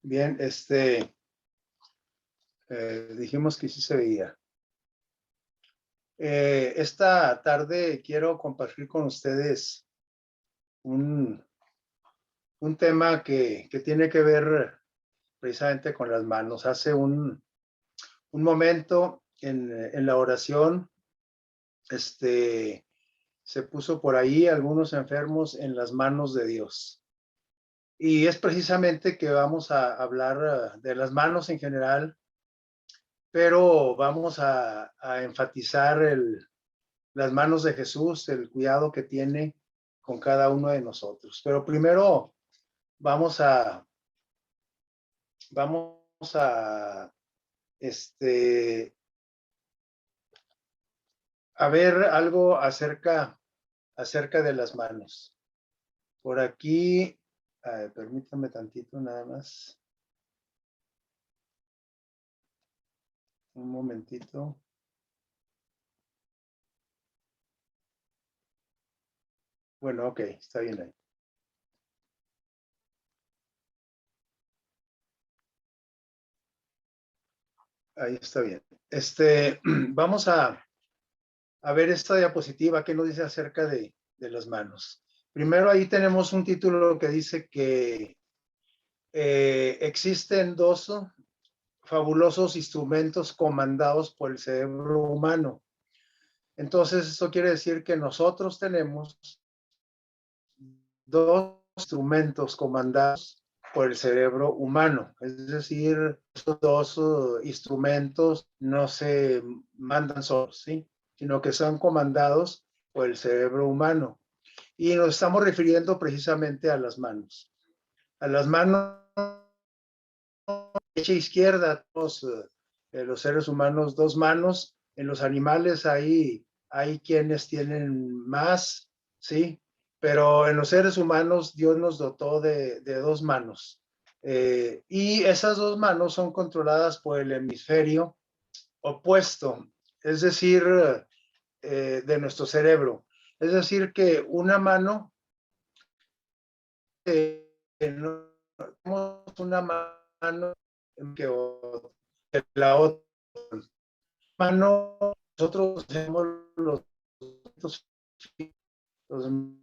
Bien, dijimos que sí se veía. Esta tarde quiero compartir con ustedes un tema que tiene que ver precisamente con las manos. Hace un momento en la oración, se puso por ahí algunos enfermos en las manos de Dios. Y es precisamente que vamos a hablar de las manos en general, pero vamos a enfatizar las manos de Jesús, el cuidado que tiene con cada uno de nosotros. Pero primero vamos a, vamos a, a ver algo acerca de las manos. Por aquí, permítame tantito nada más. Un momentito. Bueno, ok, está bien ahí. Ahí está bien. Vamos a ver esta diapositiva que nos dice acerca de las manos. Primero ahí tenemos un título que dice que existen dos fabulosos instrumentos comandados por el cerebro humano. Entonces, eso quiere decir que nosotros tenemos dos instrumentos comandados por el cerebro humano. Es decir, estos dos instrumentos no se mandan solos, ¿sí? Sino que son comandados por el cerebro humano. Y nos estamos refiriendo precisamente a las manos. A las manos derecha e izquierda, los seres humanos, dos manos. En los animales hay quienes tienen más, ¿sí? Pero en los seres humanos Dios nos dotó de dos manos. Y esas dos manos son controladas por el hemisferio opuesto, es decir, de nuestro cerebro. Es decir, que una mano, no tenemos una mano que la otra mano, nosotros hacemos los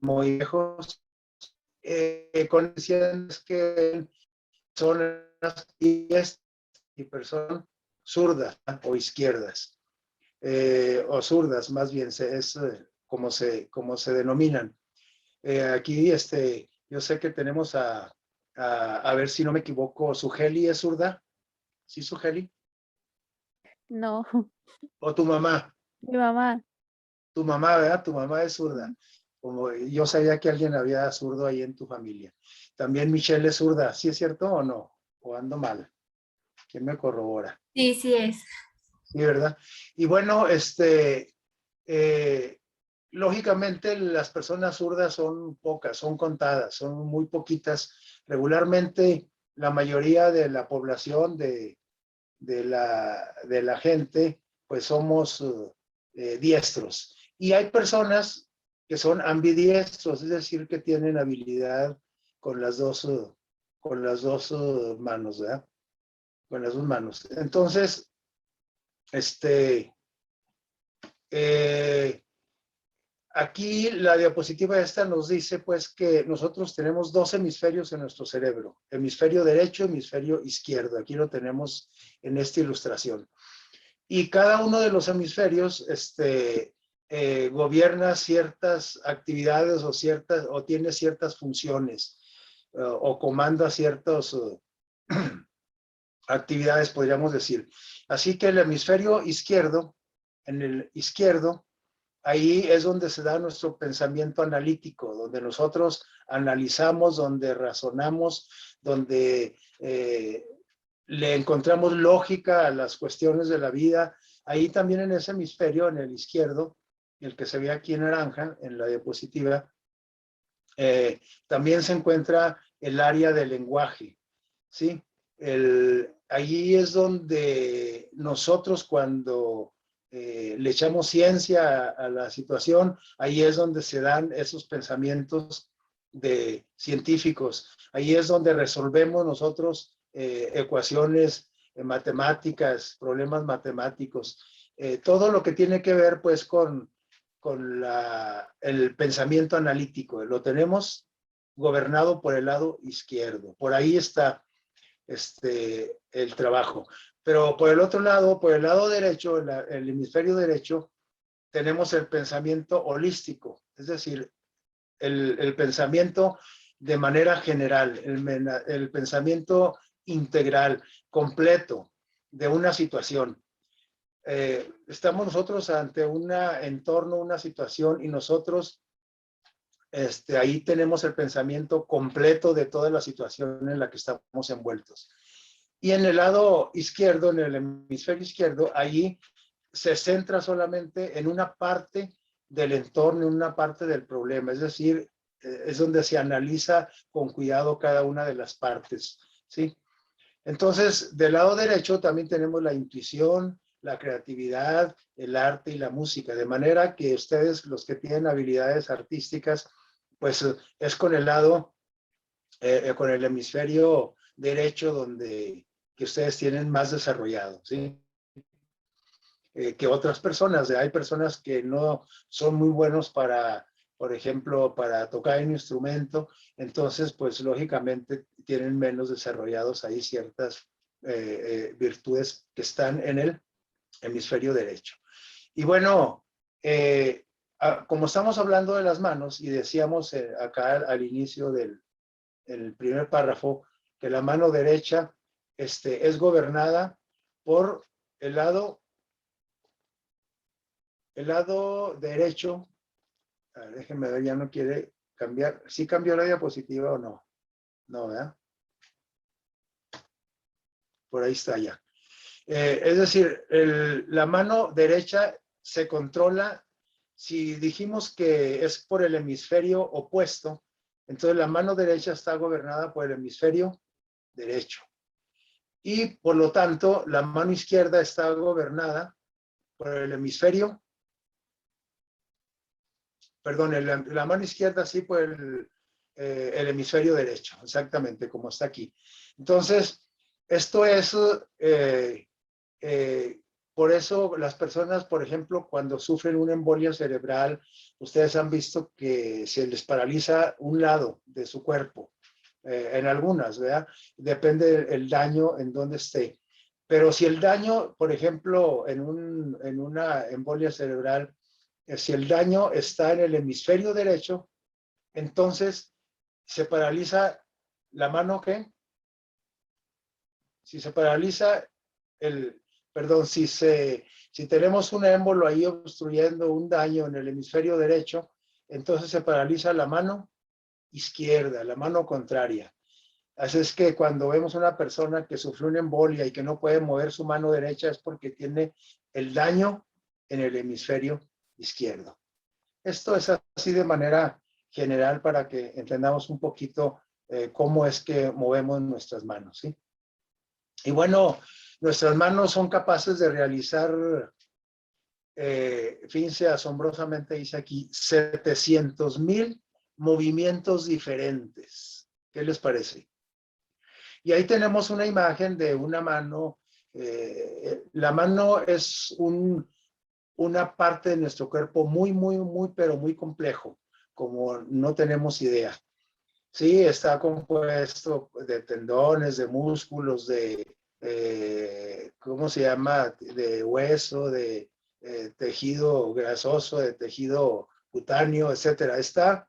movimientos conscientes que son las y personas zurdas o izquierdas, o zurdas más bien, es como se denominan. Aquí, yo sé que tenemos a ver si no me equivoco, Sugeli es zurda. ¿Sí, Sugeli? No, ¿O tu mamá? mi mamá. Tu mamá, ¿verdad? Tu mamá es zurda. Como yo sabía que alguien había zurdo ahí en tu familia. También Michelle es zurda. ¿Sí es cierto o no? ¿O ando mal? ¿Quién me corrobora? Sí, sí es. Sí, ¿verdad? Y bueno, lógicamente las personas zurdas son pocas, son contadas, son muy poquitas. Regularmente la mayoría de la población de la gente, pues somos diestros. Y hay personas que son ambidiestros, es decir, que tienen habilidad con las dos manos, ¿verdad? Con las dos manos. Entonces, aquí la diapositiva esta nos dice pues que nosotros tenemos dos hemisferios en nuestro cerebro, hemisferio derecho, hemisferio izquierdo. Aquí lo tenemos en esta ilustración. Y cada uno de los hemisferios gobierna ciertas actividades o tiene ciertas funciones o comanda ciertas actividades, podríamos decir. Así que el hemisferio izquierdo, en el izquierdo, ahí es donde se da nuestro pensamiento analítico, donde nosotros analizamos, donde razonamos, donde le encontramos lógica a las cuestiones de la vida. Ahí también en ese hemisferio, en el izquierdo, el que se ve aquí en naranja, en la diapositiva, también se encuentra el área del lenguaje, ¿sí? Allí es donde nosotros cuando le echamos ciencia a la situación, ahí es donde se dan esos pensamientos de científicos. Ahí es donde resolvemos nosotros ecuaciones matemáticas, problemas matemáticos, todo lo que tiene que ver pues con el pensamiento analítico. Lo tenemos gobernado por el lado izquierdo. Por ahí está el trabajo. Pero por el otro lado, por el lado derecho, el hemisferio derecho, tenemos el pensamiento holístico, es decir, el pensamiento de manera general, el pensamiento integral, completo de una situación. Estamos nosotros ante un entorno, una situación, y nosotros ahí tenemos el pensamiento completo de toda la situación en la que estamos envueltos. Y en el lado izquierdo, en el hemisferio izquierdo, allí se centra solamente en una parte del entorno, en una parte del problema. Es decir, es donde se analiza con cuidado cada una de las partes, ¿sí? Entonces, del lado derecho también tenemos la intuición, la creatividad, el arte y la música. De manera que ustedes, los que tienen habilidades artísticas, pues es con el lado, con el hemisferio derecho donde que ustedes tienen más desarrollado, ¿sí? Que otras personas. Hay personas que no son muy buenos para, por ejemplo, para tocar un instrumento, entonces, pues lógicamente tienen menos desarrollados ahí ciertas virtudes que están en el hemisferio derecho. Y bueno, como estamos hablando de las manos y decíamos acá al inicio del primer párrafo, que la mano derecha es gobernada por el lado derecho. A ver, déjenme ver, ya no quiere cambiar. ¿Sí cambió la diapositiva o no? No, ¿verdad? Por ahí está ya. Es decir, la mano derecha se controla. Si dijimos que es por el hemisferio opuesto, entonces la mano derecha está gobernada por el hemisferio derecho. Y por lo tanto, la mano izquierda está gobernada por el hemisferio, perdón, la mano izquierda sí por el hemisferio derecho, exactamente como está aquí. Entonces, esto es, por eso las personas, por ejemplo, cuando sufren una embolia cerebral, ustedes han visto que se les paraliza un lado de su cuerpo, en algunas, ¿verdad? Depende del daño en donde esté. Pero si el daño, por ejemplo, en una embolia cerebral, si el daño está en el hemisferio derecho, entonces se paraliza la mano, ¿qué? Si se paraliza perdón, si tenemos un émbolo ahí obstruyendo un daño en el hemisferio derecho, entonces se paraliza la mano izquierda, la mano contraria. Así es que cuando vemos una persona que sufrió una embolia y que no puede mover su mano derecha es porque tiene el daño en el hemisferio izquierdo. Esto es así de manera general para que entendamos un poquito cómo es que movemos nuestras manos, ¿sí? Y bueno, nuestras manos son capaces de realizar, fíjense, asombrosamente dice aquí, 700,000 movimientos diferentes. ¿Qué les parece? Y ahí tenemos una imagen de una mano. La mano es una parte de nuestro cuerpo muy, muy, muy, pero muy complejo, como no tenemos idea. Sí, está compuesto de tendones, de músculos, ¿cómo se llama? De hueso, de tejido grasoso, de tejido cutáneo, etcétera. Está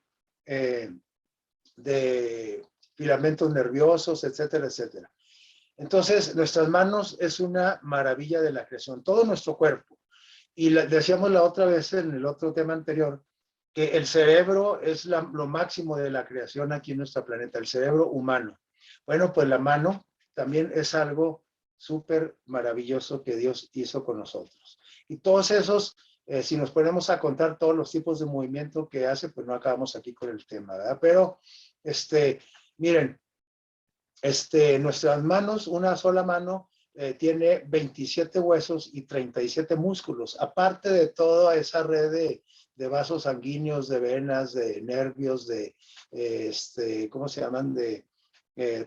de filamentos nerviosos, etcétera, etcétera. Entonces, nuestras manos es una maravilla de la creación, todo nuestro cuerpo. Y decíamos la otra vez en el otro tema anterior, que el cerebro es lo máximo de la creación aquí en nuestro planeta, el cerebro humano. Bueno, pues la mano también es algo súper maravilloso que Dios hizo con nosotros. Y todos esos, si nos ponemos a contar todos los tipos de movimiento que hace, pues no acabamos aquí con el tema, ¿verdad? Pero, miren, nuestras manos, una sola mano, tiene 27 huesos y 37 músculos, aparte de toda esa red de vasos sanguíneos, de venas, de nervios, ¿cómo se llaman? De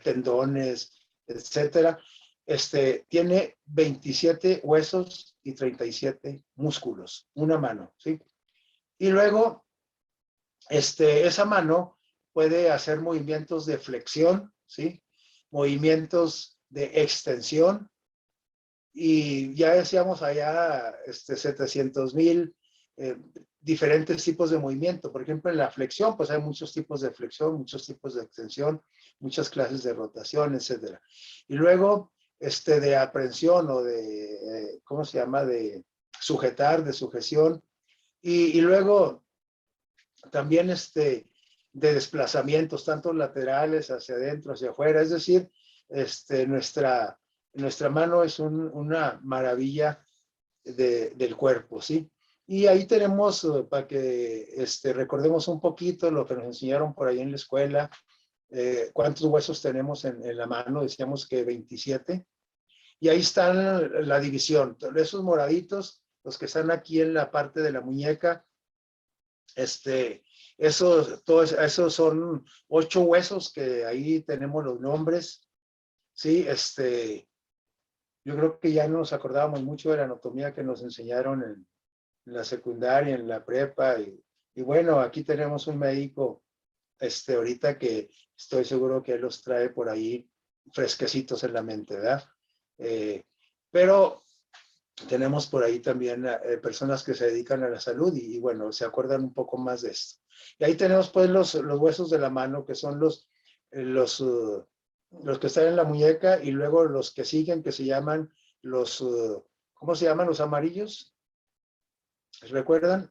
tendones, etcétera, tiene 27 huesos y 37 músculos, una mano, ¿sí? Y luego, esa mano puede hacer movimientos de flexión, ¿sí? Movimientos de extensión, y ya decíamos allá 700,000 diferentes tipos de movimiento. Por ejemplo, en la flexión, pues hay muchos tipos de flexión, muchos tipos de extensión, muchas clases de rotación, etcétera. Y luego, de aprehensión o de, ¿cómo se llama? De sujetar, de sujeción. Y luego también de desplazamientos, tanto laterales hacia adentro, hacia afuera. Es decir, nuestra mano es una maravilla del cuerpo, ¿sí? Y ahí tenemos, para que recordemos un poquito lo que nos enseñaron por ahí en la escuela, cuántos huesos tenemos en la mano, decíamos que 27, y ahí están la división. Esos moraditos, los que están aquí en la parte de la muñeca, esos son 8 huesos que ahí tenemos los nombres, ¿sí? Yo creo que ya no nos acordábamos mucho de la anatomía que nos enseñaron en la secundaria, en la prepa, y bueno, aquí tenemos un médico, ahorita que estoy seguro que él los trae por ahí fresquecitos en la mente, ¿verdad? Pero tenemos por ahí también personas que se dedican a la salud y bueno, se acuerdan un poco más de esto. Y ahí tenemos pues los huesos de la mano, que son los que están en la muñeca, y luego los que siguen, que se llaman ¿cómo se llaman los amarillos? ¿Recuerdan?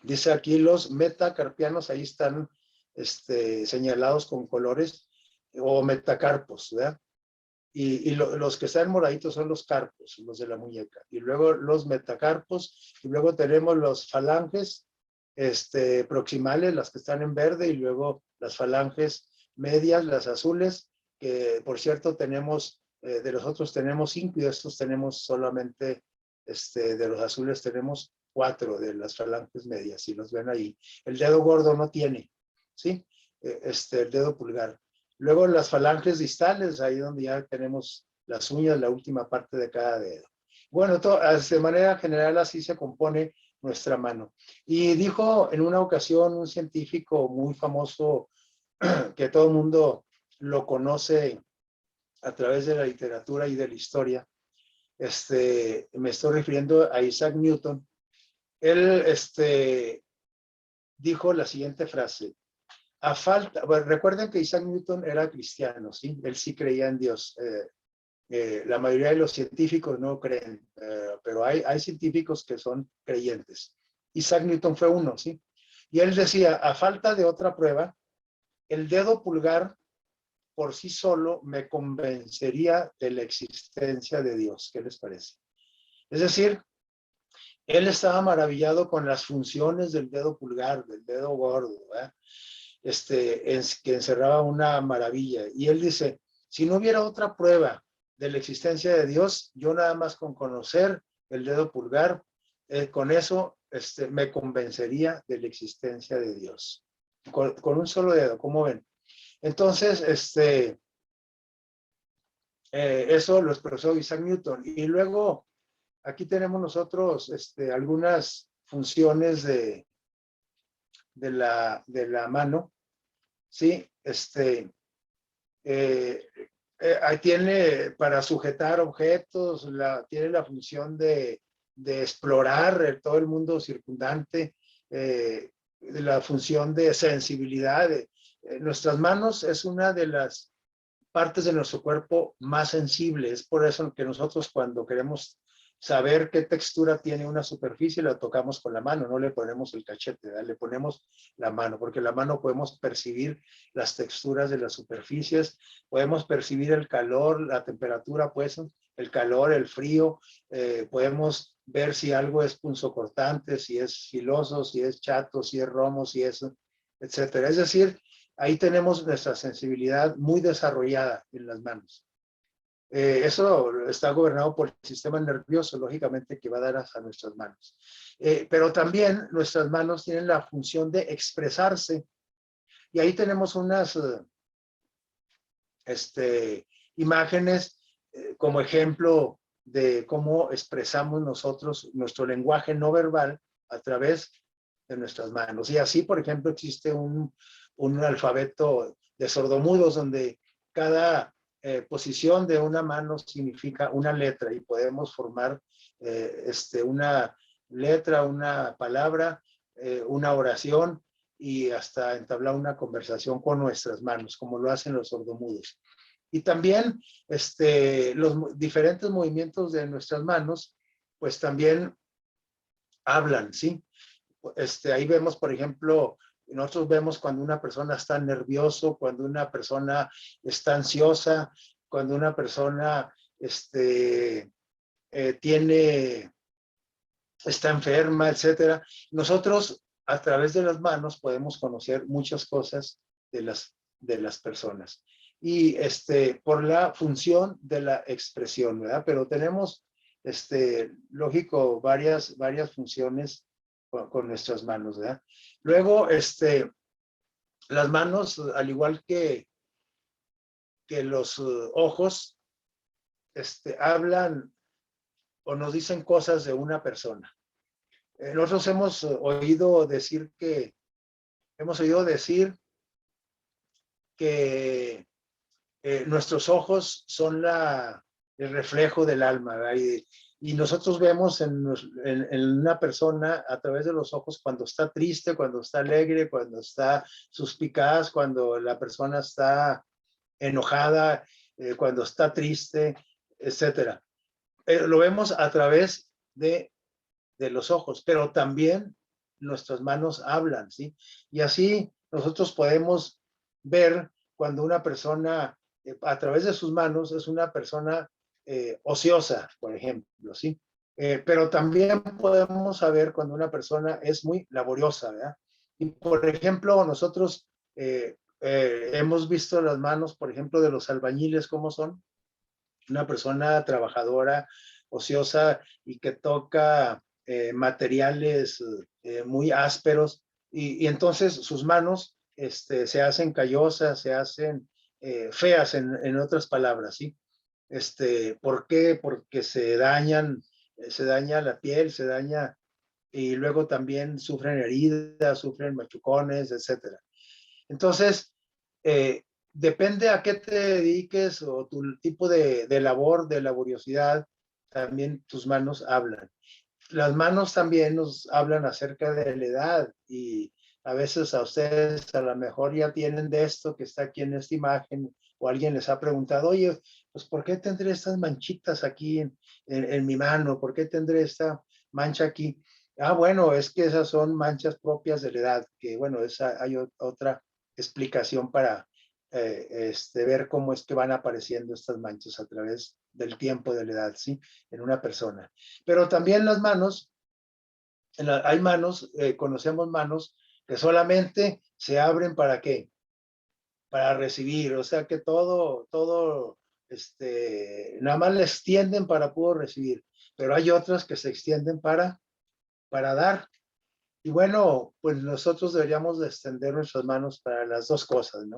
Dice aquí los metacarpianos, ahí están señalados con colores, o metacarpos, ¿verdad? Y los que están moraditos son los carpos, los de la muñeca. Y luego los metacarpos, y luego tenemos los falanges proximales, las que están en verde, y luego las falanges medias, las azules, que por cierto tenemos, de los otros tenemos 5, y de estos tenemos solamente, de los azules tenemos 4 de las falanges medias, si los ven ahí. El dedo gordo no tiene, ¿sí? El dedo pulgar. Luego las falanges distales, ahí donde ya tenemos las uñas, la última parte de cada dedo. Bueno, de manera general así se compone nuestra mano. Y dijo en una ocasión un científico muy famoso, que todo el mundo lo conoce a través de la literatura y de la historia, me estoy refiriendo a Isaac Newton. Él dijo la siguiente frase: bueno, recuerden que Isaac Newton era cristiano, ¿sí? Él sí creía en Dios. La mayoría de los científicos no creen, pero hay científicos que son creyentes. Isaac Newton fue uno, ¿sí? Y él decía, a falta de otra prueba, el dedo pulgar por sí solo me convencería de la existencia de Dios. ¿Qué les parece? Es decir, él estaba maravillado con las funciones del dedo pulgar, del dedo gordo, ¿eh? Que encerraba una maravilla. Y él dice, si no hubiera otra prueba de la existencia de Dios, yo nada más con conocer el dedo pulgar, con eso me convencería de la existencia de Dios. Con un solo dedo, ¿cómo ven? Entonces, eso lo expresó Isaac Newton. Y luego, aquí tenemos nosotros algunas funciones de la mano, ¿sí? Ahí tiene para sujetar objetos, tiene la función de explorar todo el mundo circundante, la función de sensibilidad. Nuestras manos es una de las partes de nuestro cuerpo más sensibles. Es por eso que nosotros, cuando queremos saber qué textura tiene una superficie, la tocamos con la mano, no le ponemos el cachete, ¿verdad? Le ponemos la mano, porque la mano podemos percibir las texturas de las superficies, podemos percibir el calor, la temperatura, pues, el calor, el frío, podemos ver si algo es punzocortante, si es filoso, si es chato, si es romo, si es, etcétera. Es decir, ahí tenemos nuestra sensibilidad muy desarrollada en las manos. Eso está gobernado por el sistema nervioso, lógicamente, que va a dar a nuestras manos. Pero también nuestras manos tienen la función de expresarse. Y ahí tenemos unas imágenes como ejemplo de cómo expresamos nosotros nuestro lenguaje no verbal a través de nuestras manos. Y así, por ejemplo, existe un alfabeto de sordomudos donde cada posición de una mano significa una letra y podemos formar una letra, una palabra, una oración y hasta entablar una conversación con nuestras manos, como lo hacen los sordomudos. Y también los diferentes movimientos de nuestras manos, pues también hablan, ¿sí? Ahí vemos, por ejemplo, nosotros vemos cuando una persona está nervioso, cuando una persona está ansiosa, cuando una persona está enferma, etcétera. Nosotros a través de las manos podemos conocer muchas cosas de las personas y por la función de la expresión, ¿verdad? Pero tenemos, lógico, varias funciones con nuestras manos, ¿verdad? Luego, las manos, al igual que los ojos, hablan o nos dicen cosas de una persona. Nosotros hemos oído decir que nuestros ojos son el reflejo del alma, ¿verdad? Y nosotros vemos en una persona a través de los ojos cuando está triste, cuando está alegre, cuando está suspicaz, cuando la persona está enojada, cuando está triste, etcétera. Lo vemos a través de los ojos, pero también nuestras manos hablan, ¿sí? Y así nosotros podemos ver cuando una persona, a través de sus manos, es una persona ociosa, por ejemplo, ¿sí? Pero también podemos saber cuando una persona es muy laboriosa, ¿verdad? Y, por ejemplo, nosotros hemos visto las manos, por ejemplo, de los albañiles, ¿cómo son? Una persona trabajadora, ociosa y que toca materiales muy ásperos y entonces sus manos se hacen callosas, se hacen feas en otras palabras, ¿sí? ¿Por qué? Porque se daña la piel, se daña y luego también sufren heridas, sufren machucones, etcétera. Entonces, depende a qué te dediques o tu tipo de labor, de laboriosidad, también tus manos hablan. Las manos también nos hablan acerca de la edad y a veces a ustedes a lo mejor ya tienen de esto que está aquí en esta imagen o alguien les ha preguntado, oye, pues ¿por qué tendré estas manchitas aquí en mi mano? ¿Por qué tendré esta mancha aquí? Ah, bueno, es que esas son manchas propias de la edad, que bueno, hay otra explicación para ver cómo es que van apareciendo estas manchas a través del tiempo de la edad, ¿sí? En una persona. Pero también las manos, hay manos, conocemos manos que solamente se abren ¿para qué? Para recibir, o sea que todo, nada más le extienden para poder recibir, pero hay otras que se extienden para dar. Y bueno, pues nosotros deberíamos de extender nuestras manos para las dos cosas, ¿no?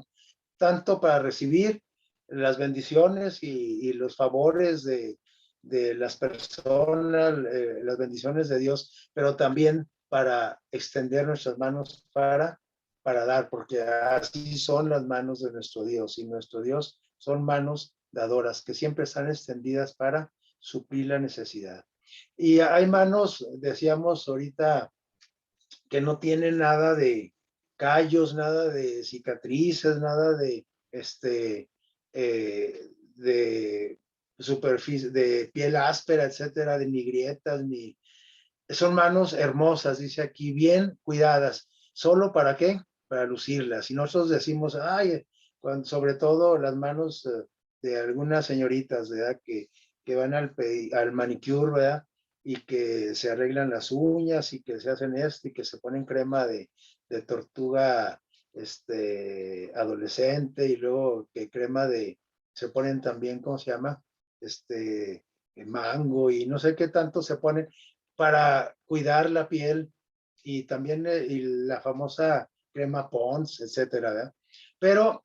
Tanto para recibir las bendiciones y los favores de las personas, las bendiciones de Dios, pero también para extender nuestras manos para dar, porque así son las manos de nuestro Dios, y nuestro Dios son manos dadoras que siempre están extendidas para suplir la necesidad. Y hay manos, decíamos ahorita, que no tienen nada de callos, nada de cicatrices, nada de superficie, de piel áspera, etcétera, ni grietas, ni... Son manos hermosas, dice aquí, bien cuidadas. ¿Solo para qué? Para lucirlas. Y nosotros decimos, ay, sobre todo las manos de algunas señoritas, ¿verdad? Que van al manicure, ¿verdad? Y que se arreglan las uñas y que se hacen esto y que se ponen crema de tortuga adolescente y luego que se ponen también, ¿cómo se llama? Mango y no sé qué tanto se ponen para cuidar la piel y también y la famosa crema Pond's, etcétera, ¿verdad? Pero,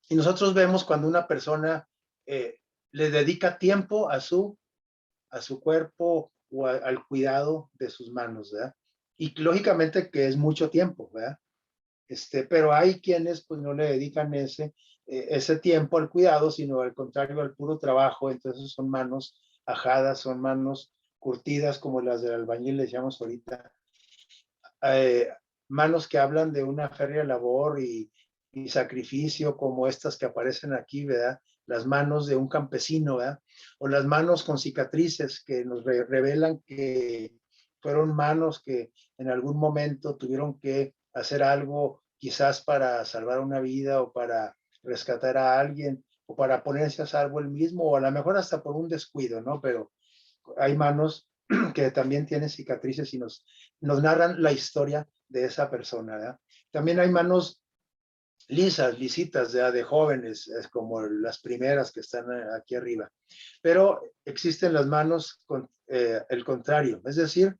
y nosotros vemos cuando una persona le dedica tiempo a su cuerpo o al cuidado de sus manos, ¿verdad? Y lógicamente que es mucho tiempo, ¿verdad? Pero hay quienes pues no le dedican ese tiempo al cuidado, sino al contrario, al puro trabajo. Entonces son manos ajadas, son manos curtidas como las del albañil, le llamamos ahorita, eh, manos que hablan de una férrea labor y sacrificio como estas que aparecen aquí, ¿verdad? Las manos de un campesino, ¿verdad? O las manos con cicatrices que nos revelan que fueron manos que en algún momento tuvieron que hacer algo, quizás para salvar una vida o para rescatar a alguien o para ponerse a salvo el mismo, o a lo mejor hasta por un descuido, ¿no? Pero hay manos que también tienen cicatrices y nos narran la historia de esa persona, ¿verdad? También hay manos lisas, lisitas, ¿verdad? De jóvenes, es como las primeras que están aquí arriba. Pero existen las manos con el contrario, es decir,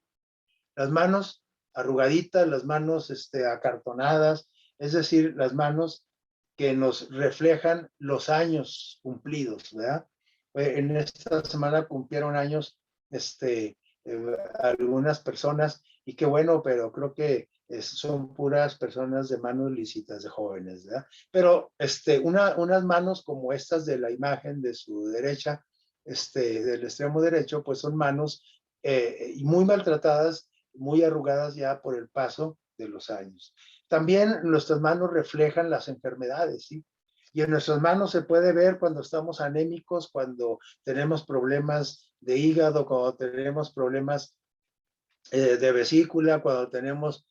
las manos arrugaditas, las manos acartonadas, es decir, las manos que nos reflejan los años cumplidos, ¿verdad? En esta semana cumplieron años algunas personas y qué bueno, pero creo que son puras personas de manos lícitas de jóvenes, ¿verdad? Pero unas manos como estas de la imagen de su derecha, del extremo derecho, pues son manos muy maltratadas, muy arrugadas ya por el paso de los años. También nuestras manos reflejan las enfermedades, ¿sí? Y en nuestras manos se puede ver cuando estamos anémicos, cuando tenemos problemas de hígado, cuando tenemos problemas de vesícula, cuando tenemos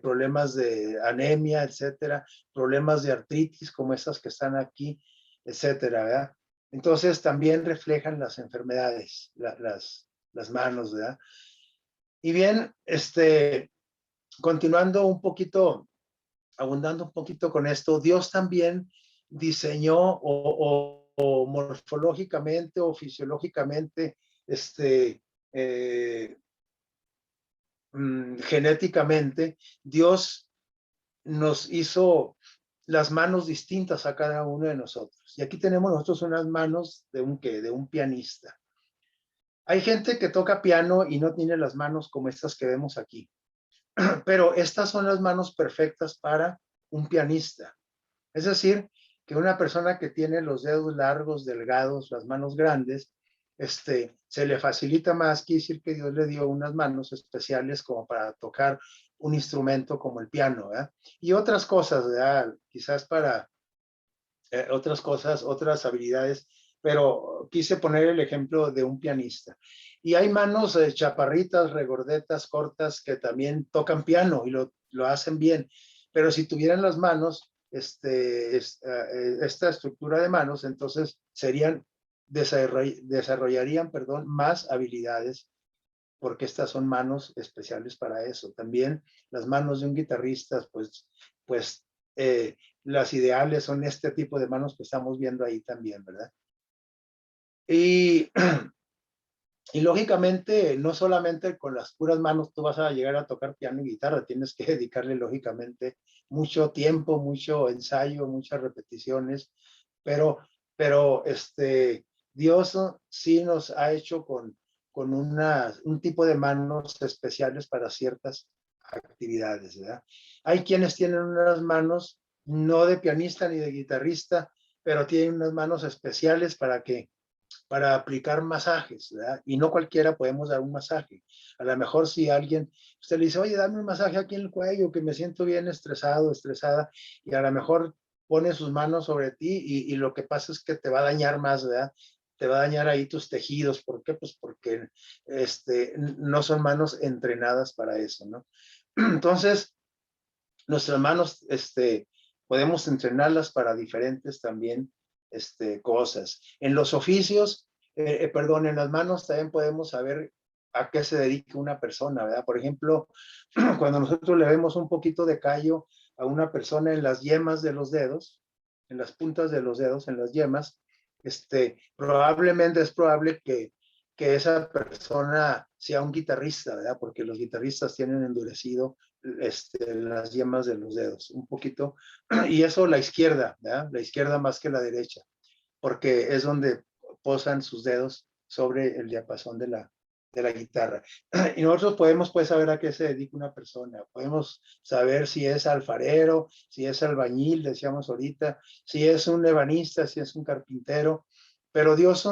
problemas de anemia, etcétera, problemas de artritis como estas que están aquí, etcétera, ¿verdad? Entonces también reflejan las enfermedades, las manos, ¿verdad? Y bien, continuando un poquito, abundando un poquito con esto, Dios también diseñó o morfológicamente o fisiológicamente, eh, genéticamente, Dios nos hizo las manos distintas a cada uno de nosotros. Y aquí tenemos nosotros unas manos de un pianista. Hay gente que toca piano y no tiene las manos como estas que vemos aquí, pero estas son las manos perfectas para un pianista. Es decir, que una persona que tiene los dedos largos, delgados, las manos grandes, se le facilita más. Quiere decir que Dios le dio unas manos especiales como para tocar un instrumento como el piano, ¿verdad? Y otras cosas, ¿verdad? Quizás para otras cosas, otras habilidades, pero quise poner el ejemplo de un pianista. Y hay manos chaparritas, regordetas, cortas, que también tocan piano y lo hacen bien. Pero si tuvieran las manos, esta estructura de manos, entonces desarrollarían, perdón, más habilidades, porque estas son manos especiales para eso. También las manos de un guitarrista, pues las ideales son este tipo de manos que estamos viendo ahí también, ¿verdad? Y, y lógicamente, no solamente con las puras manos tú vas a llegar a tocar piano y guitarra, tienes que dedicarle lógicamente mucho tiempo, mucho ensayo, muchas repeticiones, pero, pero Dios sí nos ha hecho con un tipo de manos especiales para ciertas actividades, ¿verdad? Hay quienes tienen unas manos no de pianista ni de guitarrista, pero tienen unas manos especiales para aplicar masajes, ¿verdad? Y no cualquiera podemos dar un masaje. A lo mejor si alguien, usted le dice, oye, dame un masaje aquí en el cuello, que me siento bien estresado, estresada, y a lo mejor pone sus manos sobre ti y lo que pasa es que te va a dañar más, ¿verdad? Te va a dañar ahí tus tejidos. ¿Por qué? Pues porque no son manos entrenadas para eso, ¿no? Entonces, nuestras manos, podemos entrenarlas para diferentes también, cosas. En los oficios, perdón, en las manos también podemos saber a qué se dedica una persona, ¿verdad? Por ejemplo, cuando nosotros le vemos un poquito de callo a una persona en las yemas de los dedos, en las puntas de los dedos, en las yemas, probablemente es probable que esa persona sea un guitarrista, ¿verdad? Porque los guitarristas tienen endurecido las yemas de los dedos un poquito, y eso la izquierda, ¿verdad? La izquierda más que la derecha. porque es donde posan sus dedos sobre el diapasón de la guitarra. Y nosotros podemos pues saber a qué se dedica una persona, podemos saber si es alfarero, si es albañil, decíamos ahorita, si es un ebanista, si es un carpintero, pero Dios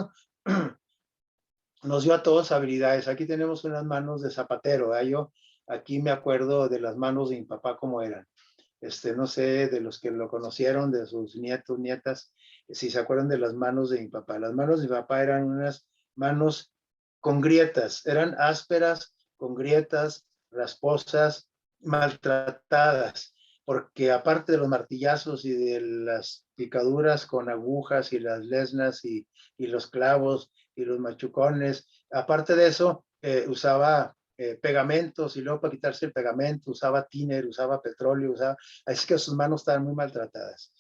nos dio a todos habilidades. Aquí tenemos unas manos de zapatero, ¿eh? Yo aquí me acuerdo de las manos de mi papá cómo eran. No sé, de los que lo conocieron, de sus nietos, nietas, si se acuerdan de las manos de mi papá. Las manos de mi papá eran unas manos con grietas, eran ásperas, con grietas, rasposas, maltratadas, porque aparte de los martillazos y de las picaduras con agujas y las lesnas y los clavos y los machucones, aparte de eso, usaba pegamentos y luego para quitarse el pegamento usaba tiner, usaba petróleo, así que sus manos estaban muy maltratadas.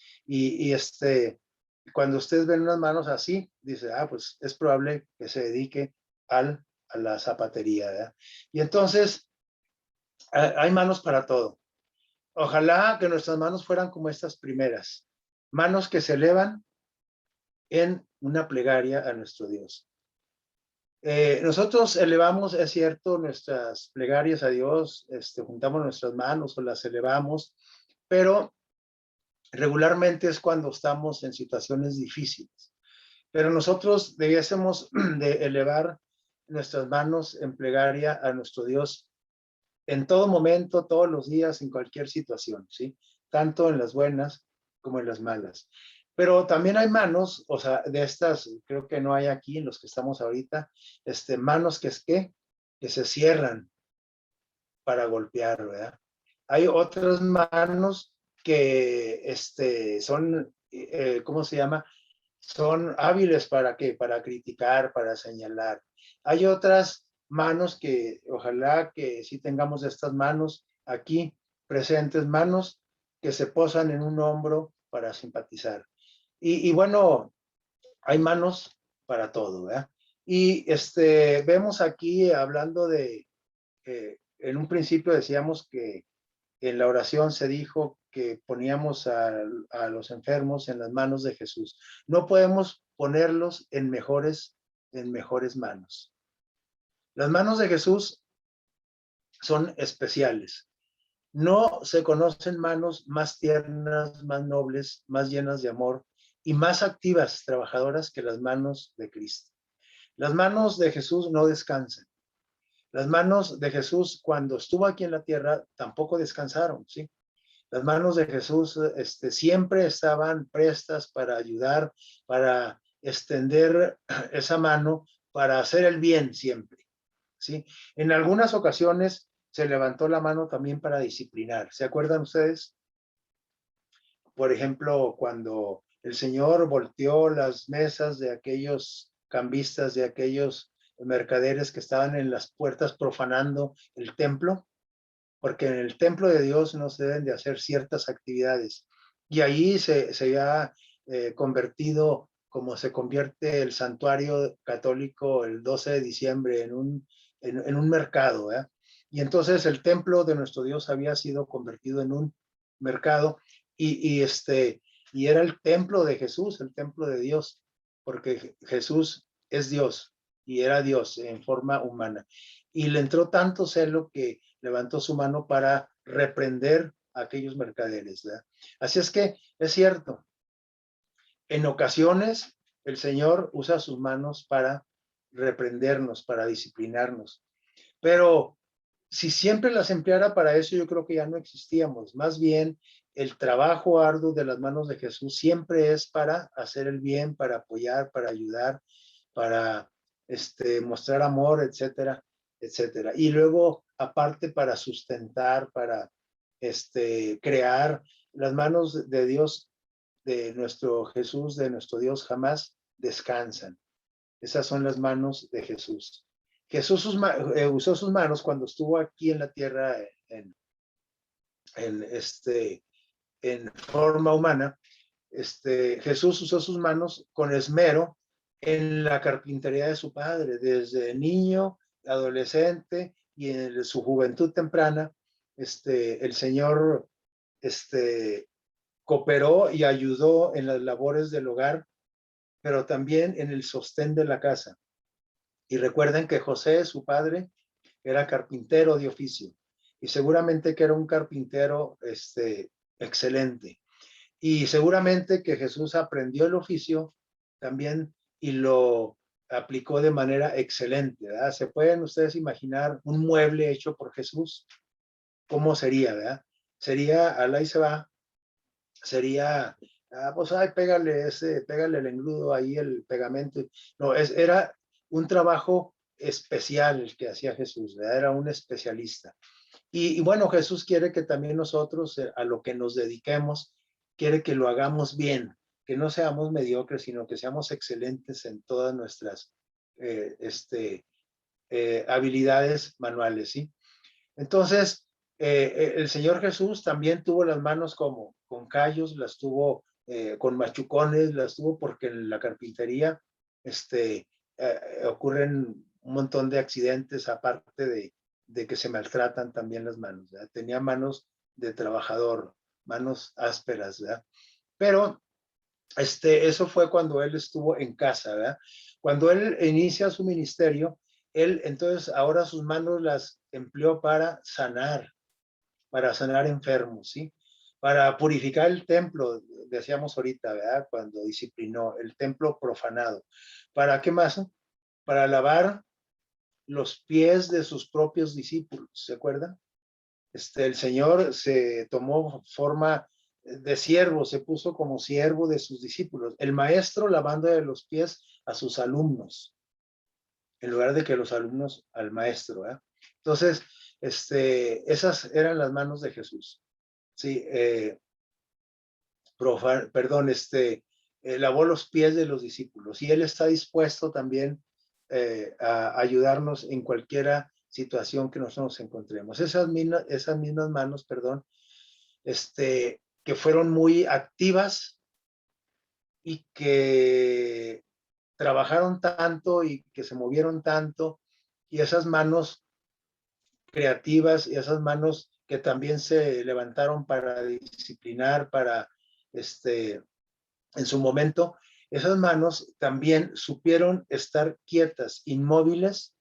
Cuando ustedes ven unas manos así, dice, pues es probable que se dedique a la zapatería, ¿verdad? Y entonces, hay manos para todo. Ojalá que nuestras manos fueran como estas primeras, manos que se elevan en una plegaria a nuestro Dios. Nosotros elevamos, es cierto, nuestras plegarias a Dios, juntamos nuestras manos o las elevamos, pero regularmente es cuando estamos en situaciones difíciles. Pero nosotros debiésemos de elevar nuestras manos en plegaria a nuestro Dios en todo momento, todos los días, en cualquier situación, ¿sí? Tanto en las buenas como en las malas. Pero también hay manos, o sea, de estas, creo que no hay aquí en los que estamos ahorita, manos que se cierran para golpear, ¿verdad? Hay otras manos que, son, ¿cómo se llama? Son hábiles para qué, para criticar, para señalar. Hay otras manos que ojalá que sí tengamos estas manos aquí presentes, manos que se posan en un hombro para simpatizar. Y bueno, hay manos para todo, ¿verdad? Y vemos aquí hablando de, en un principio decíamos que en la oración se dijo que poníamos a los enfermos en las manos de Jesús. No podemos ponerlos en mejores manos. Las manos de Jesús son especiales. No se conocen manos más tiernas, más nobles, más llenas de amor y más activas, trabajadoras que las manos de Cristo. Las manos de Jesús no descansan. Las manos de Jesús, cuando estuvo aquí en la tierra, tampoco descansaron, ¿sí? Las manos de Jesús siempre estaban prestas para ayudar, para extender esa mano, para hacer el bien siempre, ¿sí? En algunas ocasiones se levantó la mano también para disciplinar. ¿Se acuerdan ustedes? Por ejemplo, cuando el Señor volteó las mesas de aquellos cambistas, de aquellos mercaderes que estaban en las puertas profanando el templo, porque en el templo de Dios no se deben de hacer ciertas actividades. Y ahí se ha convertido, como se convierte el santuario católico el 12 de diciembre en un mercado, ¿eh? Y entonces el templo de nuestro Dios había sido convertido en un mercado y era el templo de Jesús, el templo de Dios, porque Jesús es Dios y era Dios en forma humana. Y le entró tanto celo que levantó su mano para reprender a aquellos mercaderes, ¿verdad? Así es que es cierto, en ocasiones el Señor usa sus manos para reprendernos, para disciplinarnos, pero si siempre las empleara para eso, yo creo que ya no existíamos. Más bien, el trabajo arduo de las manos de Jesús siempre es para hacer el bien, para apoyar, para ayudar, para mostrar amor, etcétera, etcétera. Y luego, aparte, para sustentar, para crear. Las manos de Dios, de nuestro Jesús, de nuestro Dios, jamás descansan. Esas son las manos de Jesús. Jesús usó sus manos cuando estuvo aquí en la tierra en, en forma humana. Jesús usó sus manos con esmero en la carpintería de su padre, desde niño, adolescente y en su juventud temprana. El Señor cooperó y ayudó en las labores del hogar, pero también en el sostén de la casa. Y recuerden que José, su padre, era carpintero de oficio y seguramente que era un carpintero excelente. Y seguramente que Jesús aprendió el oficio también y lo aplicó de manera excelente, ¿verdad? ¿Se pueden ustedes imaginar un mueble hecho por Jesús? ¿Cómo sería, verdad? Sería, alá y se va, sería, pues, ay, pégale el engrudo ahí, el pegamento. No, era un trabajo especial el que hacía Jesús, ¿verdad? Era un especialista. Y bueno, Jesús quiere que también nosotros, a lo que nos dediquemos, quiere que lo hagamos bien, que no seamos mediocres, sino que seamos excelentes en todas nuestras habilidades manuales, ¿sí? Entonces, el Señor Jesús también tuvo las manos como con callos, las tuvo con machucones, las tuvo porque en la carpintería ocurren un montón de accidentes, aparte de que se maltratan también las manos, ¿verdad? Tenía manos de trabajador, manos ásperas, ¿verdad? Pero eso fue cuando él estuvo en casa, ¿verdad? Cuando él inicia su ministerio, él entonces ahora sus manos las empleó para sanar enfermos, ¿sí? Para purificar el templo, decíamos ahorita, ¿verdad? Cuando disciplinó el templo profanado. ¿Para qué más? Para lavar los pies de sus propios discípulos, ¿se acuerdan? El Señor se tomó forma de siervo, se puso como siervo de sus discípulos, el maestro lavando de los pies a sus alumnos, en lugar de que los alumnos al maestro, ¿eh? Entonces, esas eran las manos de Jesús. Sí, perdón, lavó los pies de los discípulos y él está dispuesto también a ayudarnos en cualquiera situación que nosotros nos encontremos. Esas mismas manos, perdón, que fueron muy activas y que trabajaron tanto y que se movieron tanto, y esas manos creativas y esas manos que también se levantaron para disciplinar, para en su momento, esas manos también supieron estar quietas, inmóviles,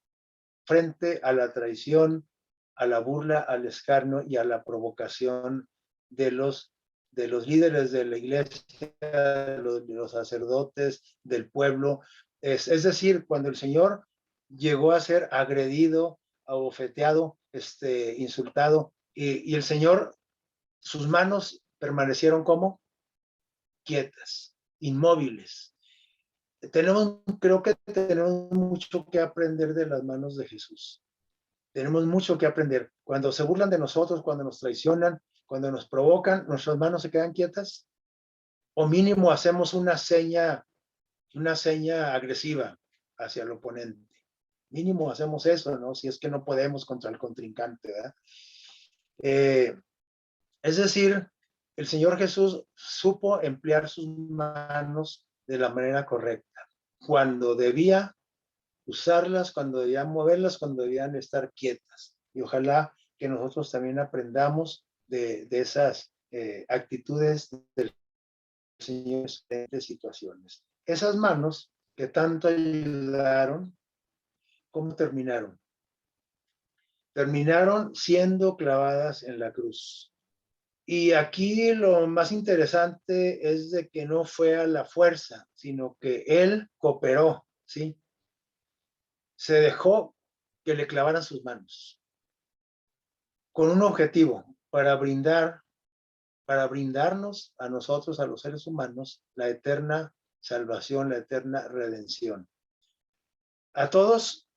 frente a la traición, a la burla, al escarnio y a la provocación de los líderes de la iglesia, de los sacerdotes, del pueblo. Es decir, cuando el Señor llegó a ser agredido, abofeteado, insultado, y el Señor, sus manos permanecieron como quietas, inmóviles. Creo que tenemos mucho que aprender de las manos de Jesús. Tenemos mucho que aprender. Cuando se burlan de nosotros, cuando nos traicionan, cuando nos provocan, nuestras manos se quedan quietas. O mínimo hacemos una seña agresiva hacia el oponente. Mínimo hacemos eso, ¿no? Si es que no podemos contra el contrincante, ¿verdad? Es decir, el Señor Jesús supo emplear sus manos de la manera correcta. Cuando debía usarlas, cuando debían moverlas, cuando debían estar quietas. Y ojalá que nosotros también aprendamos de esas actitudes del Señor en diferentes situaciones. Esas manos que tanto ayudaron, ¿cómo terminaron? Terminaron siendo clavadas en la cruz. Y aquí lo más interesante es de que no fue a la fuerza, sino que él cooperó, ¿sí? Se dejó que le clavaran sus manos con un objetivo, para brindarnos a nosotros, a los seres humanos, la eterna salvación, la eterna redención. A todos,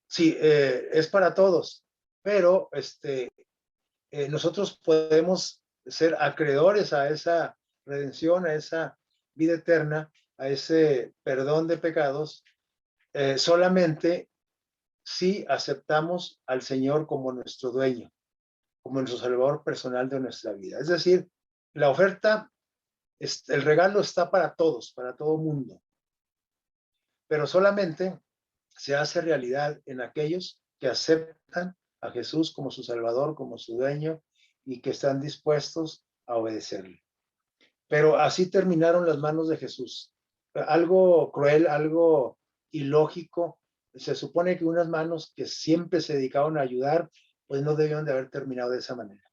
sí, es para todos, pero nosotros podemos ser acreedores a esa redención, a esa vida eterna, a ese perdón de pecados, solamente si aceptamos al Señor como nuestro dueño, como nuestro salvador personal de nuestra vida. Es decir, la oferta, el regalo está para todos, para todo mundo, pero solamente se hace realidad en aquellos que aceptan a Jesús como su Salvador, como su dueño y que están dispuestos a obedecerle. Pero así terminaron las manos de Jesús. algo cruel, algo ilógico. Se supone que unas manos que siempre se dedicaron a ayudar, pues no debieron de haber terminado de esa manera.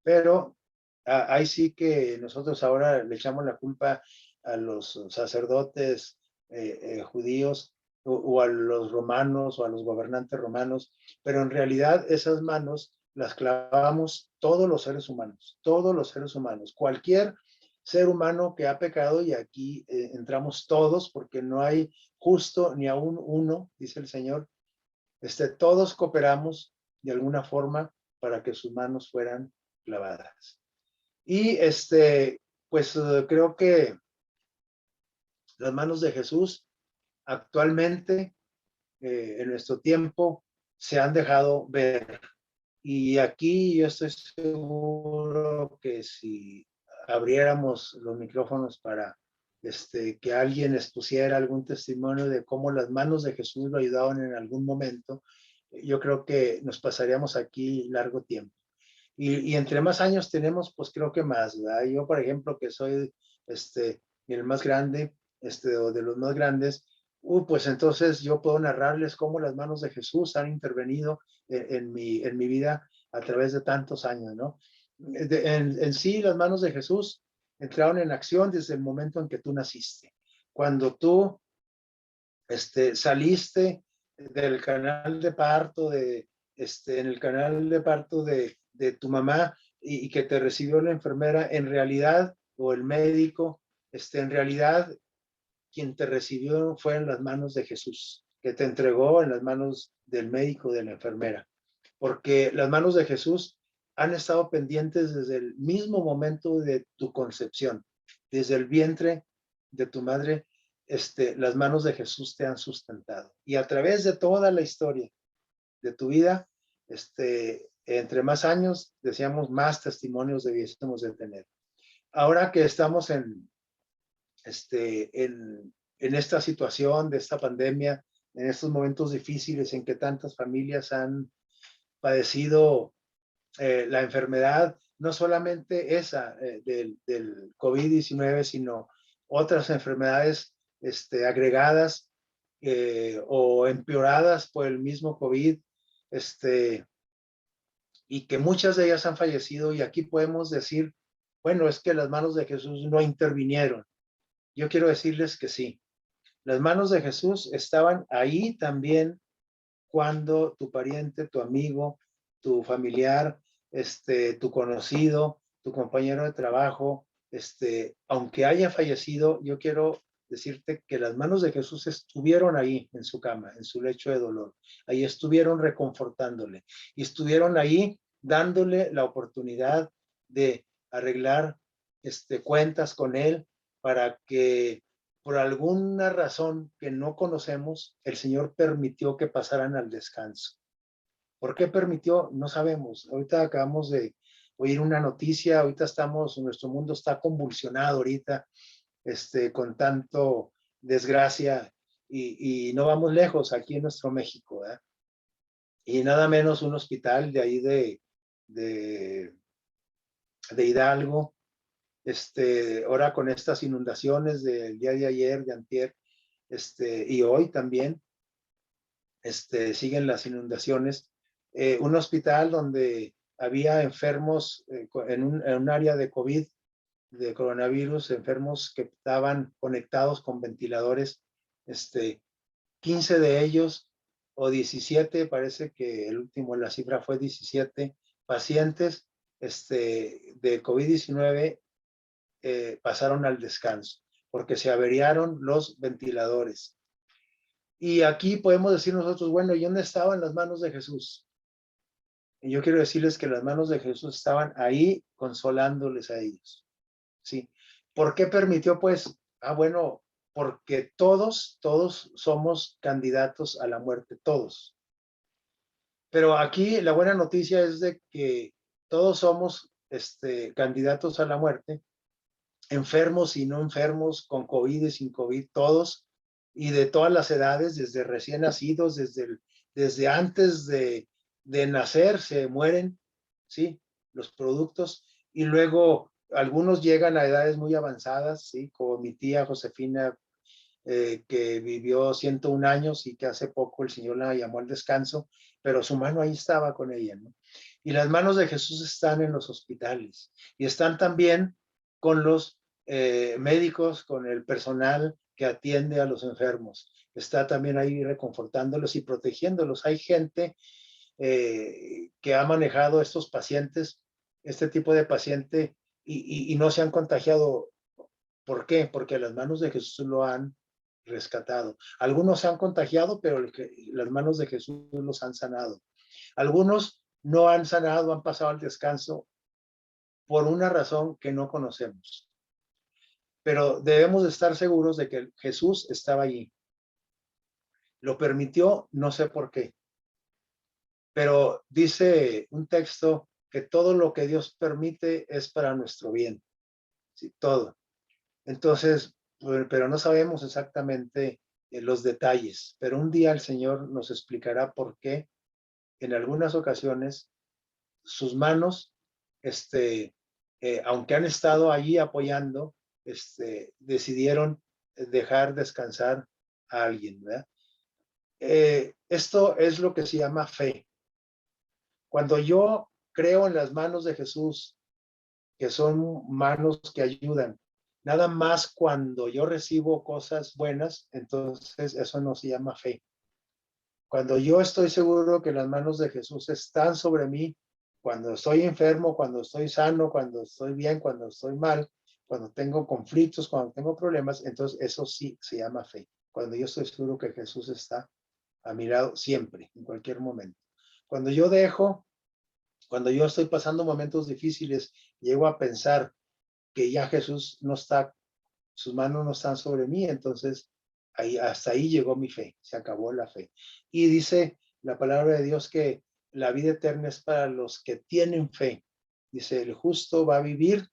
Pero ahí sí que nosotros ahora le echamos la culpa a los sacerdotes judíos o a los romanos o a los gobernantes romanos, pero en realidad esas manos las clavamos todos los seres humanos, cualquier ser humano que ha pecado, y aquí entramos todos porque no hay justo ni aún uno, dice el Señor. Todos cooperamos de alguna forma para que sus manos fueran clavadas. Y pues creo que las manos de Jesús actualmente, en nuestro tiempo, se han dejado ver. Y aquí yo estoy seguro que si abriéramos los micrófonos para que alguien expusiera algún testimonio de cómo las manos de Jesús lo ayudaron en algún momento, yo creo que nos pasaríamos aquí largo tiempo. Y entre más años tenemos, pues creo que más, ¿verdad? Yo, por ejemplo, que soy el más grande, o de los más grandes, pues entonces yo puedo narrarles cómo las manos de Jesús han intervenido en mi vida a través de tantos años, ¿no? En sí, las manos de Jesús entraron en acción desde el momento en que tú naciste. Cuando tú saliste del canal de parto, en el canal de parto de tu mamá y que te recibió la enfermera, en realidad, o el médico, en realidad, quien te recibió fue en las manos de Jesús, que te entregó en las manos del médico, de la enfermera, porque las manos de Jesús han estado pendientes desde el mismo momento de tu concepción, desde el vientre de tu madre. Las manos de Jesús te han sustentado, y a través de toda la historia de tu vida, entre más años, decíamos, más testimonios debiésemos de tener. Ahora que estamos en esta situación de esta pandemia, en estos momentos difíciles en que tantas familias han padecido la enfermedad, no solamente esa del COVID-19, sino otras enfermedades agregadas o empeoradas por el mismo COVID, y que muchas de ellas han fallecido, y aquí podemos decir, bueno, es que las manos de Jesús no intervinieron. Yo quiero decirles que sí. Las manos de Jesús estaban ahí también cuando tu pariente, tu amigo, tu familiar, tu conocido, tu compañero de trabajo, aunque haya fallecido, yo quiero decirte que las manos de Jesús estuvieron ahí en su cama, en su lecho de dolor. Ahí estuvieron reconfortándole y estuvieron ahí dándole la oportunidad de arreglar cuentas con él, para que por alguna razón que no conocemos, el Señor permitió que pasaran al descanso. ¿Por qué permitió? No sabemos. Ahorita acabamos de oír una noticia, ahorita nuestro mundo está convulsionado ahorita, con tanto desgracia, y no vamos lejos aquí en nuestro México, ¿verdad? Y nada menos un hospital de ahí de Hidalgo, ahora con estas inundaciones del día de ayer, de antier, y hoy también, siguen las inundaciones. Un hospital donde había enfermos en un área de COVID, de coronavirus, enfermos que estaban conectados con ventiladores, 15 de ellos, o 17, parece que el último, la cifra fue 17 pacientes de COVID-19 pasaron al descanso, porque se averiaron los ventiladores. Y aquí podemos decir nosotros, bueno, ¿y dónde estaban las manos de Jesús? Y yo quiero decirles que las manos de Jesús estaban ahí consolándoles a ellos. ¿Sí? ¿Por qué permitió, pues? Bueno, porque todos somos candidatos a la muerte, todos. Pero aquí la buena noticia es de que todos somos candidatos a la muerte, enfermos y no enfermos, con COVID y sin COVID, todos, y de todas las edades, desde recién nacidos, desde antes de nacer se mueren, ¿sí? Los productos, y luego algunos llegan a edades muy avanzadas, ¿sí? Como mi tía Josefina que vivió 101 años y que hace poco el Señor la llamó al descanso, pero su mano ahí estaba con ella, ¿no? Y las manos de Jesús están en los hospitales y están también con los médicos, con el personal que atiende a los enfermos. Está también ahí reconfortándolos y protegiéndolos. Hay gente que ha manejado estos pacientes, este tipo de paciente, y no se han contagiado. ¿Por qué? Porque las manos de Jesús lo han rescatado. Algunos se han contagiado, pero las manos de Jesús los han sanado. Algunos no han sanado, han pasado al descanso por una razón que no conocemos. Pero debemos estar seguros de que Jesús estaba allí. Lo permitió, no sé por qué. Pero dice un texto que todo lo que Dios permite es para nuestro bien. Sí, todo. Entonces, pero no sabemos exactamente los detalles. Pero un día el Señor nos explicará por qué en algunas ocasiones sus manos, aunque han estado allí apoyando, decidieron dejar descansar a alguien, ¿verdad? Esto es lo que se llama fe. Cuando yo creo en las manos de Jesús, que son manos que ayudan, nada más cuando yo recibo cosas buenas, entonces eso no se llama fe. Cuando yo estoy seguro que las manos de Jesús están sobre mí, cuando estoy enfermo, cuando estoy sano, cuando estoy bien, cuando estoy mal, cuando tengo conflictos, cuando tengo problemas, entonces eso sí se llama fe. Cuando yo estoy seguro que Jesús está a mi lado siempre, en cualquier momento. Cuando yo estoy pasando momentos difíciles, llego a pensar que ya Jesús no está, sus manos no están sobre mí, entonces hasta ahí llegó mi fe, se acabó la fe. Y dice la palabra de Dios que la vida eterna es para los que tienen fe. Dice, el justo va a vivir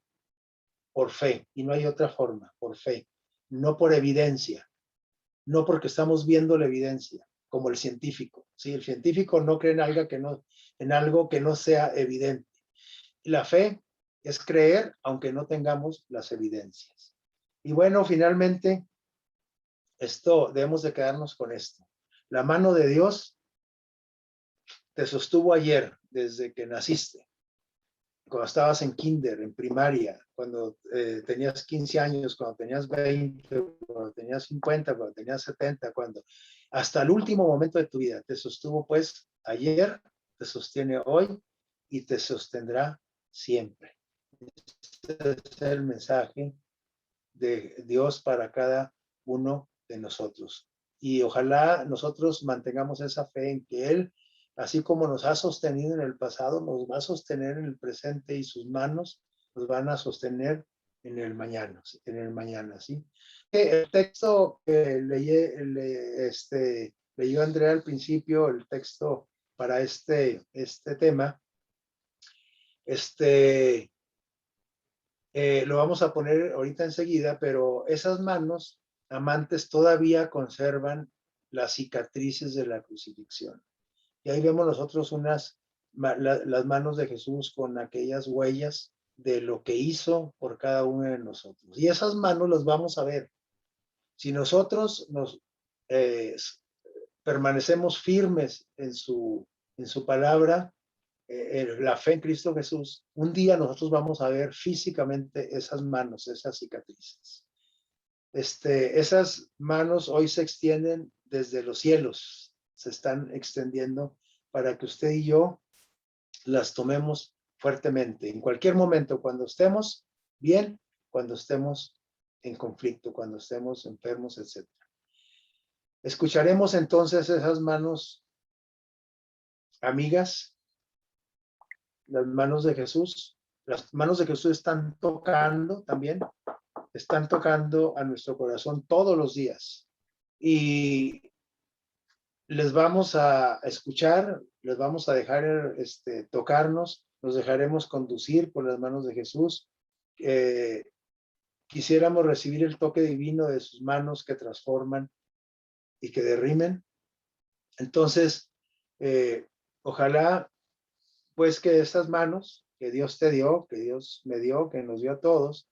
por fe, y no hay otra forma, por fe, no por evidencia, no porque estamos viendo la evidencia, como el científico. ¿Sí? El científico no cree en algo que no sea evidente. La fe es creer aunque no tengamos las evidencias. Y bueno, finalmente, debemos de quedarnos con esto. La mano de Dios te sostuvo ayer, desde que naciste, cuando estabas en kinder, en primaria, cuando tenías 15 años, cuando tenías 20, cuando tenías 50, cuando tenías 70, hasta el último momento de tu vida te sostuvo pues ayer, te sostiene hoy y te sostendrá siempre. Este es el mensaje de Dios para cada uno de nosotros. Y ojalá nosotros mantengamos esa fe en que Él, así como nos ha sostenido en el pasado, nos va a sostener en el presente y sus manos nos van a sostener en el mañana, ¿sí? El texto que leyó Andrea al principio, el texto para este tema, lo vamos a poner ahorita enseguida, pero esas manos amantes todavía conservan las cicatrices de la crucifixión. Y ahí vemos nosotros las manos de Jesús con aquellas huellas de lo que hizo por cada uno de nosotros. Y esas manos las vamos a ver. Si nosotros permanecemos firmes en su palabra, la fe en Cristo Jesús, un día nosotros vamos a ver físicamente esas manos, esas cicatrices. Esas manos hoy se extienden desde los cielos, se están extendiendo para que usted y yo las tomemos fuertemente, en cualquier momento, cuando estemos bien, cuando estemos en conflicto, cuando estemos enfermos, etc. Escucharemos entonces esas manos amigas, las manos de Jesús. Las manos de Jesús están tocando también, están tocando a nuestro corazón todos los días. Y les vamos a escuchar, les vamos a dejar tocarnos, nos dejaremos conducir por las manos de Jesús. Quisiéramos recibir el toque divino de sus manos que transforman y que derrimen. Entonces, ojalá pues que estas manos que Dios te dio, que Dios me dio, que nos dio a todos,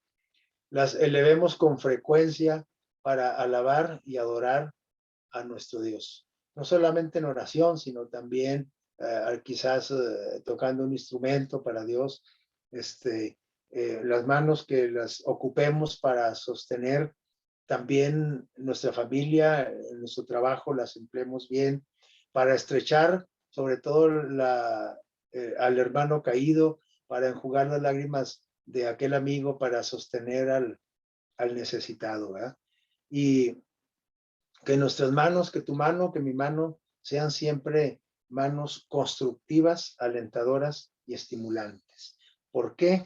las elevemos con frecuencia para alabar y adorar a nuestro Dios. No solamente en oración, sino también quizás tocando un instrumento para Dios. Las manos que las ocupemos para sostener también nuestra familia, nuestro trabajo, las empleemos bien para estrechar sobre todo al hermano caído, para enjugar las lágrimas de aquel amigo, para sostener al necesitado, ¿verdad? Y que nuestras manos, que tu mano, que mi mano, sean siempre manos constructivas, alentadoras y estimulantes. ¿Por qué?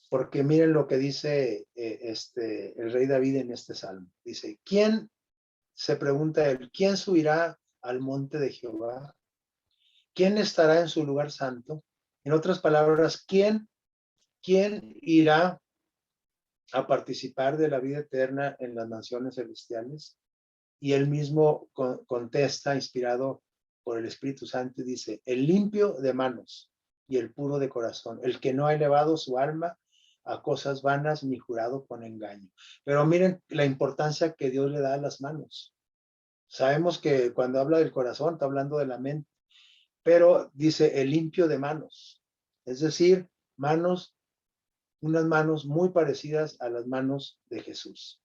Porque miren lo que dice el rey David en este salmo. Dice, ¿quién, se pregunta él, quién subirá al monte de Jehová? ¿Quién estará en su lugar santo? En otras palabras, ¿quién irá a participar de la vida eterna en las naciones celestiales? Y él mismo contesta, inspirado por el Espíritu Santo, y dice, el limpio de manos y el puro de corazón, el que no ha elevado su alma a cosas vanas ni jurado con engaño. Pero miren la importancia que Dios le da a las manos. Sabemos que cuando habla del corazón, está hablando de la mente, pero dice el limpio de manos, es decir, manos, unas manos muy parecidas a las manos de Jesús,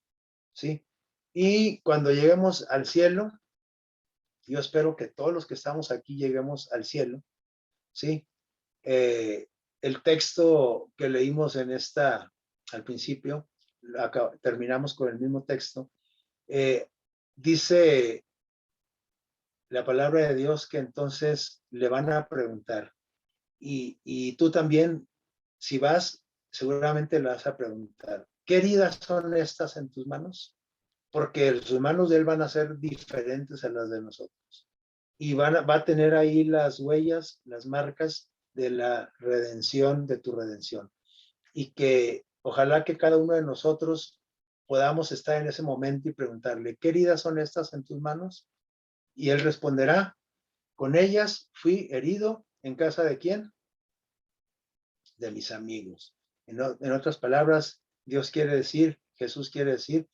¿sí? Y cuando lleguemos al cielo, yo espero que todos los que estamos aquí lleguemos al cielo, ¿sí? El texto que leímos al principio, terminamos con el mismo texto, dice la palabra de Dios que entonces le van a preguntar, y tú también, si vas, seguramente le vas a preguntar, ¿qué heridas son estas en tus manos? Porque sus manos de él van a ser diferentes a las de nosotros. Y va a tener ahí las huellas, las marcas de la redención, de tu redención. Y que ojalá que cada uno de nosotros podamos estar en ese momento y preguntarle, ¿qué heridas son estas en tus manos? Y él responderá, con ellas fui herido, ¿en casa de quién? De mis amigos. En otras palabras, Dios quiere decir, Jesús quiere decir,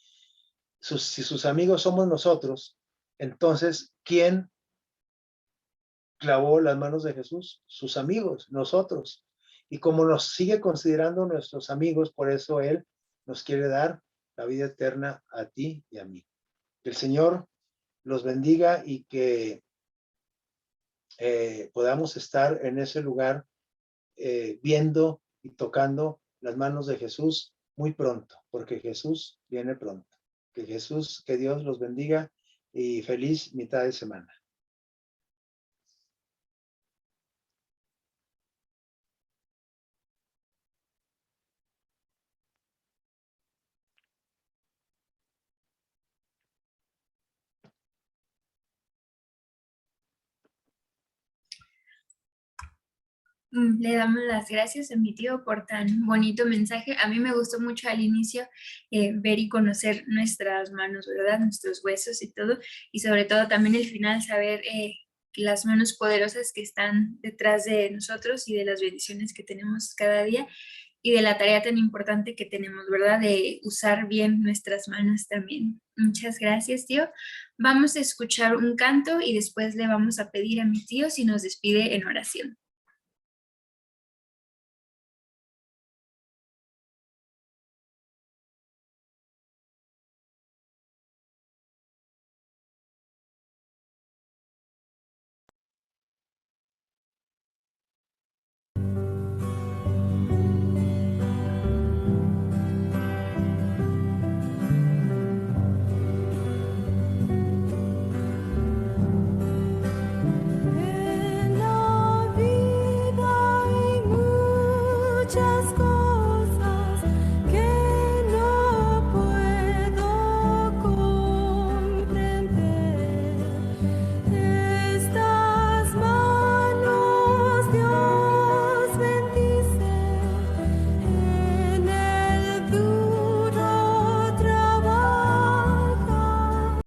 si sus amigos somos nosotros, entonces, ¿quién clavó las manos de Jesús? Sus amigos, nosotros. Y como nos sigue considerando nuestros amigos, por eso Él nos quiere dar la vida eterna a ti y a mí. Que el Señor los bendiga y que podamos estar en ese lugar viendo y tocando las manos de Jesús muy pronto, porque Jesús viene pronto. Que Dios los bendiga y feliz mitad de semana. Le damos las gracias a mi tío por tan bonito mensaje. A mí me gustó mucho al inicio ver y conocer nuestras manos, ¿verdad? Nuestros huesos y todo. Y sobre todo también el final saber las manos poderosas que están detrás de nosotros y de las bendiciones que tenemos cada día y de la tarea tan importante que tenemos, ¿verdad? De usar bien nuestras manos también. Muchas gracias, tío. Vamos a escuchar un canto y después le vamos a pedir a mi tío si nos despide en oración.